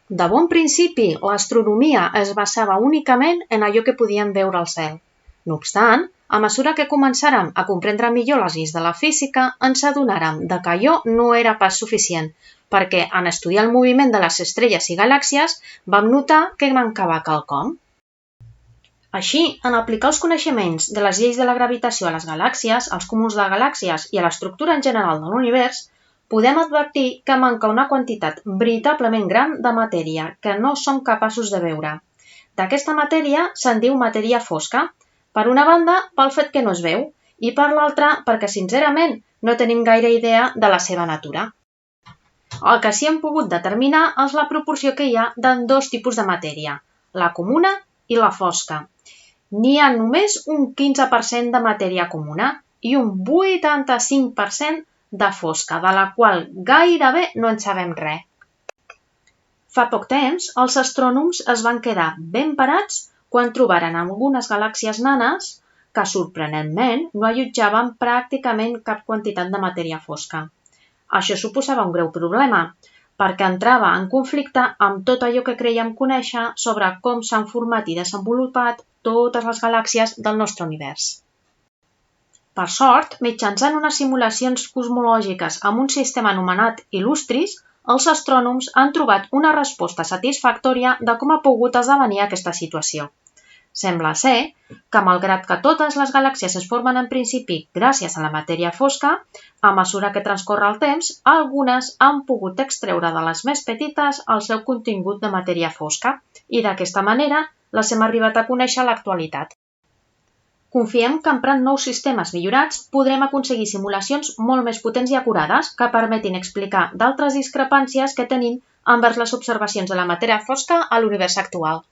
De bon principi, l'astronomia es basava únicament en allò que podíem veure al cel. No obstant, a mesura que començàrem a comprendre millor les lleis de la física, ens adonàrem que allò no era pas suficient, perquè en estudiar el moviment de les estrelles i galàxies vam notar que mancava quelcom. Així, en aplicar els coneixements de les lleis de la gravitació a les galàxies, als cúmuls de galàxies i a l'estructura en general de l'univers, podem advertir que manca una quantitat veritablement gran de matèria que no som capaços de veure. D'aquesta matèria se'n diu matèria fosca, per una banda pel fet que no es veu i per l'altra perquè sincerament no tenim gaire idea de la seva natura. El que sí hem pogut determinar és la proporció que hi ha de dos tipus de matèria, la comuna i la fosca. N'hi ha només un 15% de matèria comuna i un 85% de fosca, de la qual gairebé no en sabem res. Fa poc temps, els astrònoms es van quedar ben parats quan trobaren algunes galàxies nanes que, sorprenentment, no allotjaven pràcticament cap quantitat de matèria fosca. Això suposava un greu problema, perquè entrava en conflicte amb tot allò que creiem conèixer sobre com s'han format i desenvolupat totes les galàxies del nostre univers. Per sort, mitjançant unes simulacions cosmològiques amb un sistema anomenat Illustris, els astrònoms han trobat una resposta satisfactòria de com ha pogut esdevenir aquesta situació. Sembla ser que, malgrat que totes les galàxies es formen en principi gràcies a la matèria fosca, a mesura que transcorre el temps, algunes han pogut extreure de les més petites el seu contingut de matèria fosca i d'aquesta manera les hem arribat a conèixer a l'actualitat. Confiem que emprant nous sistemes millorats podrem aconseguir simulacions molt més potents i acurades que permetin explicar d'altres discrepàncies que tenim envers les observacions de la matèria fosca a l'univers actual.